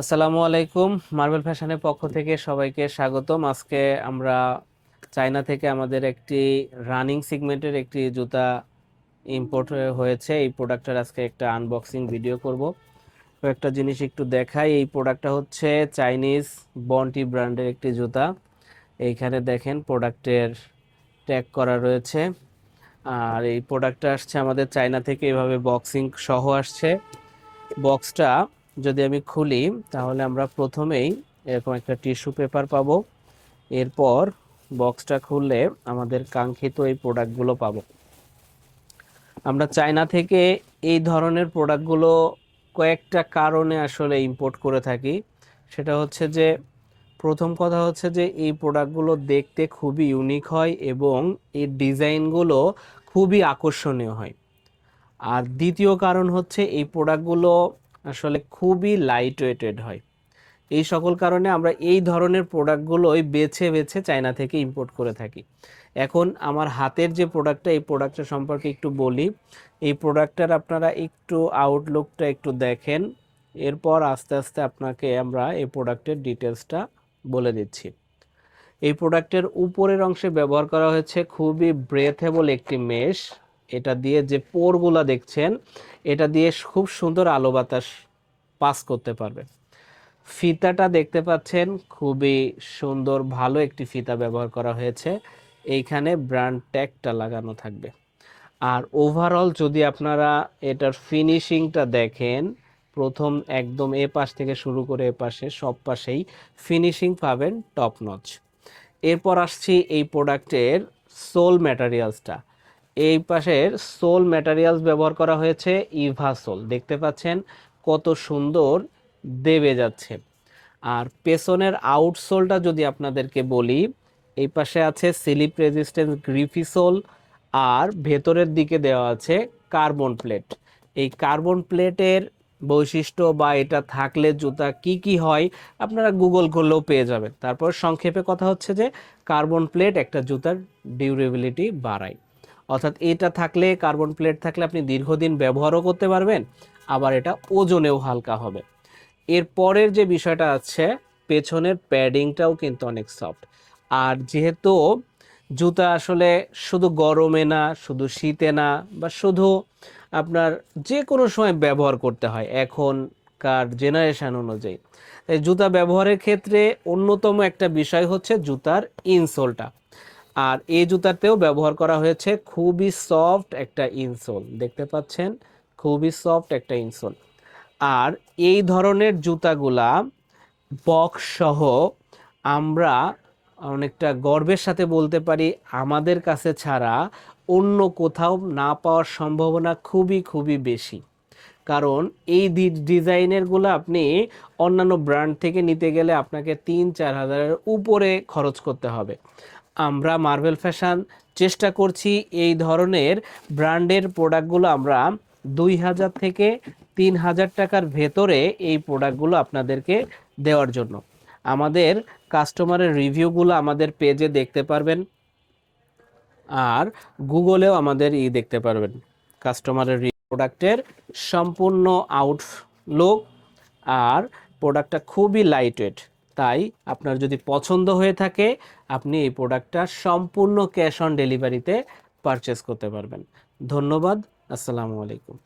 আসসালামু আলাইকুম। মার্বেল ফ্যাশনের পক্ষ থেকে সবাইকে স্বাগতম। আজকে আমরা চায়না থেকে আমাদের একটি রানিং সেগমেন্টের একটি জুতা ইম্পোর্ট হয়েছে। এই প্রোডাক্টের আজকে একটা আনবক্সিং ভিডিও করব। কয়েকটা জিনিস একটু দেখাই। এই প্রোডাক্টটা হচ্ছে চাইনিজ বন্টি ব্র্যান্ডের একটি জুতা। এইখানে দেখেন প্রোডাক্টের ট্যাগ করা রয়েছে। আর এই প্রোডাক্টটা আসছে আমাদের চায়না থেকে, এভাবে বক্সিং সহ আসছে। বক্সটা যদি আমি খুলি তাহলে আমরা প্রথমেই এরকম একটা টিস্যু পেপার পাবো। এরপর বক্সটা খুললে আমাদের কাঙ্ক্ষিত এই প্রোডাক্টগুলো পাবো। আমরা চায়না থেকে এই ধরনের প্রোডাক্টগুলো কয়েকটা কারণে আসলে ইম্পোর্ট করে থাকি। সেটা হচ্ছে যে, প্রথম কথা হচ্ছে যে এই প্রোডাক্টগুলো দেখতে খুবই ইউনিক হয় এবং এর ডিজাইনগুলো খুবই আকর্ষণীয় হয়। আর দ্বিতীয় কারণ হচ্ছে এই প্রোডাক্টগুলো আসলে খুবই লাইট ওয়েটেড হয়। এই সকল কারণে আমরা এই ধরনের প্রোডাক্টগুলোই বেছে বেছে চায়না থেকে ইম্পোর্ট করে থাকি। এখন আমার হাতের যে প্রোডাক্টটা, এই প্রোডাক্টটা সম্পর্কে একটু বলি। এই প্রোডাক্টটার আপনারা একটু আউটলুকটা একটু দেখেন, এরপর আস্তে আস্তে আপনাকে আমরা এই প্রোডাক্টের ডিটেলসটা বলে দিচ্ছি। এই প্রোডাক্টের উপরের অংশে ব্যবহার করা হয়েছে খুবই ব্রেথেবল একটি মেশ। এটা দিয়ে যে পোরগুলা দেখছেন, এটা দিয়ে খুব সুন্দর আলো বাতাস পাস করতে পারবে। ফিতাটা দেখতে পাচ্ছেন, খুবই সুন্দর ভালো একটি ফিতা ব্যবহার করা হয়েছে। এইখানে ব্র্যান্ড ট্যাগটা লাগানো থাকবে। আর ওভারঅল যদি আপনারা এটার ফিনিশিংটা দেখেন, প্রথম একদম এ পাশ থেকে শুরু করে এ পাশে সব পাশেই ফিনিশিং পাবেন টপ নচ। এরপর আসছি এই প্রোডাক্টের সোল ম্যাটেরিয়ালসটা। এই পাশের সোল ম্যাটেরিয়ালস ব্যবহার করা হয়েছে ইভা সোল, দেখতে পাচ্ছেন কত সুন্দর দেবে যাচ্ছে। আর পেছনের আউটসোলটা যদি আপনাদেরকে বলি, এই পাশে আছে স্লিপ রেজিস্ট্যান্স গ্রিফি সোল, আর ভেতরের দিকে দেওয়া আছে কার্বন প্লেট। এই কার্বন প্লেটের বৈশিষ্ট্য বা এটা থাকলে জুতা কি কি হয় আপনারা গুগল করলেও পেয়ে যাবেন। তারপর সংক্ষেপে কথা হচ্ছে যে কার্বন প্লেট একটা জুতার ডিউরেবিলিটি বাড়ায়। অর্থাৎ এটা থাকলে, কার্বন প্লেট থাকলে আপনি দীর্ঘদিন ব্যবহারও করতে পারবেন, আবার এটা ওজনেও হালকা হবে। এর পরের যে বিষয়টা আছে, পেছনের প্যাডিংটাও কিন্তু অনেক সফট। আর যেহেতু জুতা আসলে শুধু গরমে না, শুধু শীতে না, বা শুধু আপনার যে কোনো সময় ব্যবহার করতে হয় এখনকার জেনারেশন অনুযায়ী, এই জুতা ব্যবহারের ক্ষেত্রে অন্যতম একটা বিষয় হচ্ছে জুতার ইনসোলটা। আর এই জুতাতেও ব্যবহার করা হয়েছে খুবই সফট একটা ইনসোল, দেখতে পাচ্ছেন খুবই সফট একটা ইনসোল। আর এই ধরনের জুতাগুলা বক্স সহ আমরা অনেকটা গর্বের সাথে বলতে পারি, আমাদের কাছে ছাড়া অন্য কোথাও না পাওয়ার সম্ভাবনা খুবই খুবই বেশি। কারণ এই ডিজাইনেরগুলো আপনি অন্যান্য ব্র্যান্ড থেকে নিতে গেলে আপনাকে 3-4 হাজারের উপরে খরচ করতে হবে। আমরা মার্বেল ফ্যাশন চেষ্টা করছি এই ধরনের ব্র্যান্ডের প্রোডাক্টগুলো আমরা 2,000 থেকে 3,000 টাকার ভেতরে এই প্রোডাক্টগুলো আপনাদেরকে দেওয়ার জন্য। আমাদের কাস্টমারের রিভিউগুলো আমাদের পেজে দেখতে পারবেন, আর গুগলেও আমাদের দেখতে পারবেন কাস্টমারের প্রোডাক্টের সম্পূর্ণ আউটলুক। আর প্রোডাক্টটা খুবই লাইটওয়েট, তাই আপনার যদি পছন্দ হয়ে থাকে আপনি এই প্রোডাক্টটা সম্পূর্ণ ক্যাশ অন ডেলিভারিতে পারচেস করতে পারবেন। ধন্যবাদ। আসসালামু আলাইকুম।